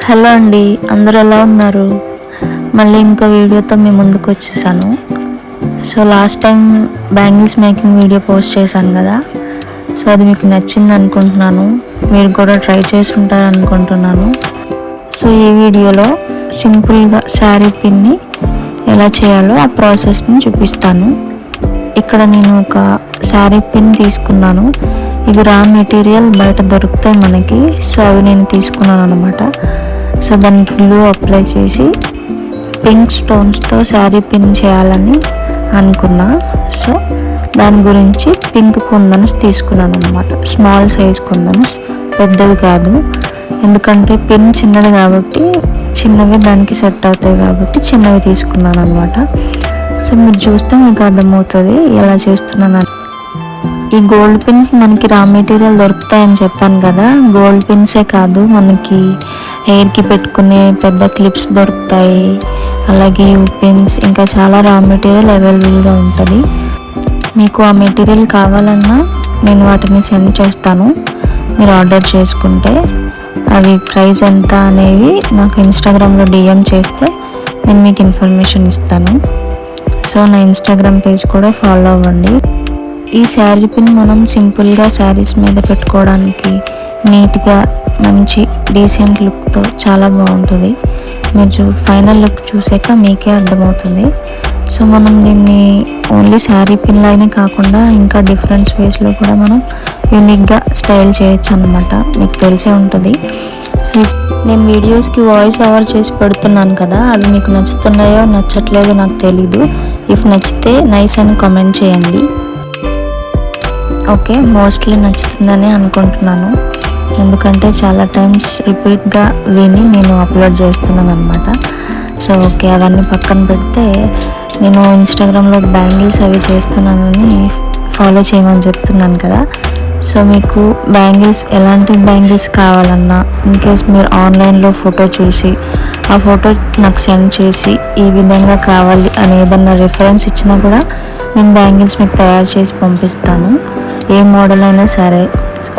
Hello అండి, అందరూ ఎలా ఉన్నారు? మళ్ళీ ఇంకో వీడియోతో మీ ముందుకు వచ్చేసాను. So last time bangles making video post చేశాను కదా, సో అది మీకు నచ్చింది అనుకుంటున్నాను. మీరు కూడా ట్రై చేసి ఉంటారు అనుకుంటున్నాను. సో ఈ వీడియోలో సింపుల్గా శారీ పిన్ని ఎలా చేయాలో ఆ ప్రాసెస్ని చూపిస్తాను. ఇక్కడ నేను ఒక శారీ పిన్ తీసుకున్నాను. ఇవి రా మెటీరియల్ బయట దొరుకుతాయి మనకి. సో అవి నేను తీసుకున్నాను అనమాట. సో దాన్ని ఫుల్ అప్లై చేసి పింక్ స్టోన్స్తో శారీ పిన్ చేయాలని అనుకున్నా. సో దాని గురించి పింక్ కుందన్స్ తీసుకున్నాను అనమాట. స్మాల్ సైజ్ కుందన్స్, పెద్దవి కాదు. ఎందుకంటే పిన్ చిన్నది కాబట్టి చిన్నవి దానికి సెట్ అవుతాయి కాబట్టి చిన్నవి తీసుకున్నాను అనమాట. సో మీరు చూస్తే మీకు అర్థమవుతుంది ఎలా చేస్తున్నాను. ఈ గోల్డ్ పిన్స్ మనకి రా మెటీరియల్ దొరుకుతాయని చెప్పాను కదా. గోల్డ్ పిన్సే కాదు, మనకి హెయిర్కి పెట్టుకునే పెద్ద క్లిప్స్ దొరుకుతాయి. అలాగే యూ పిన్స్, ఇంకా చాలా రా మెటీరియల్ అవైలబుల్గా ఉంటుంది. మీకు ఆ మెటీరియల్ కావాలన్నా నేను వాటిని సెండ్ చేస్తాను. మీరు ఆర్డర్ చేసుకుంటే అవి ప్రైస్ ఎంత అనేవి నాకు ఇన్స్టాగ్రామ్లో డిఎం చేస్తే నేను మీకు ఇన్ఫర్మేషన్ ఇస్తాను. సో నా ఇన్స్టాగ్రామ్ పేజ్ కూడా ఫాలో అవ్వండి. ఈ శారీ పిన్ మనం సింపుల్గా శారీస్ మీద పెట్టుకోవడానికి నీట్గా మంచి డీసెంట్ లుక్తో చాలా బాగుంటుంది. మీరు ఫైనల్ లుక్ చూసాక మీకే అర్థమవుతుంది. సో మనం దీన్ని ఓన్లీ శారీ పిన్ లాగానే కాకుండా ఇంకా డిఫరెంట్ వేస్లో కూడా మనం యూనిక్గా స్టైల్ చేయొచ్చు అన్నమాట. మీకు తెలిసే ఉంటుంది. సో నేను వీడియోస్కి వాయిస్ ఓవర్ చేసి పెడుతున్నాను కదా, అవి మీకు నచ్చుతున్నాయో నచ్చట్లేదో నాకు తెలీదు. ఇఫ్ నచ్చితే నైస్ అని కామెంట్ చేయండి. ఓకే, మోస్ట్లీ నచ్చుతుందని అనుకుంటున్నాను. ఎందుకంటే చాలా టైమ్స్ రిపీట్గా విని నేను అప్లోడ్ చేస్తున్నాను అనమాట. సో ఓకే, అవన్నీ పక్కన పెడితే నేను ఇన్స్టాగ్రామ్లో బ్యాంగిల్స్ అవి చేస్తున్నానని ఫాలో చేయమని చెప్తున్నాను కదా. సో మీకు బ్యాంగిల్స్ ఎలాంటి బ్యాంగిల్స్ కావాలన్నా, ఇన్ కేస్ మీరు ఆన్లైన్లో ఫోటో చూసి ఆ ఫోటో నాకు సెండ్ చేసి ఈ విధంగా కావాలి అని ఏదన్నా రిఫరెన్స్ ఇచ్చినా కూడా నేను బ్యాంగిల్స్ మీకు తయారు చేసి పంపిస్తాను. ఏ మోడల్ అయినా సరే,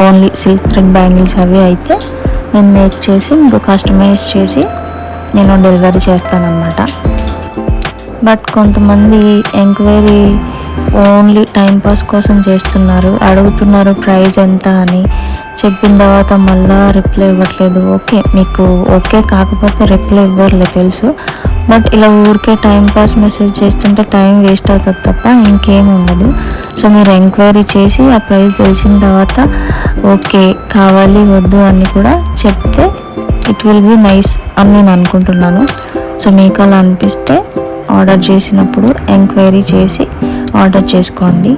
ఓన్లీ సిల్క్ థ్రెడ్ బ్యాంగిల్స్ అవి అయితే నేను మేక్ చేసి మీకు కస్టమైజ్ చేసి నేను డెలివరీ చేస్తానన్నమాట. బట్ కొంతమంది ఎంక్వైరీ ఓన్లీ టైంపాస్ కోసం చేస్తున్నారు, అడుగుతున్నారు ప్రైస్ ఎంత అని. చెప్పిన తర్వాత మళ్ళీ రిప్లై ఇవ్వట్లేదు. ఓకే, మీకు ఓకే కాకపోతే రిప్లై ఇవ్వట్లేదు తెలుసు. బట్ ఇలా ఊరికే టైంపాస్ మెసేజ్ చేస్తుంటే టైం వేస్ట్ అవుతుంది తప్ప ఇంకేం ఉండదు. సో మీరు ఎంక్వైరీ చేసి ఆ ప్రైస్ తెలిసిన తర్వాత ఓకే కావాలి వద్దు అని కూడా చెప్తే ఇట్ విల్ బి నైస్ అని నేను అనుకుంటున్నాను. సో మీకు అలా అనిపిస్తే ఆర్డర్ చేసినప్పుడు ఎంక్వైరీ చేసి ఆర్డర్ చేసుకోండి.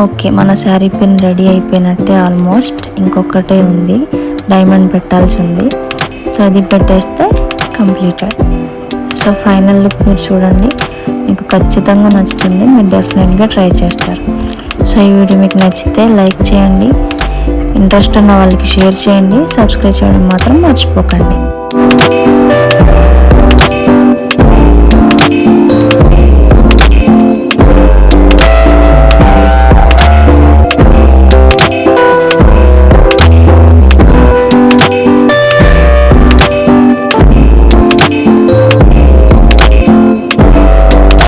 ఓకే, మన శారీ పిన్ రెడీ అయిపోయినట్టే ఆల్మోస్ట్. ఇంకొకటే ఉంది, డైమండ్ పెట్టాల్సి ఉంది. సో అది పెట్టేస్తే కంప్లీటెడ్. సో ఫైనల్ లుక్ మీరు చూడండి, మీకు ఖచ్చితంగా నచ్చుతుంది. మీరు డెఫినెట్గా ట్రై చేస్తారు. సో ఈ వీడియో మీకు నచ్చితే లైక్ చేయండి, ఇంట్రెస్ట్ ఉన్న వాళ్ళకి షేర్ చేయండి, సబ్స్క్రైబ్ చేయడం మాత్రం మర్చిపోకండి.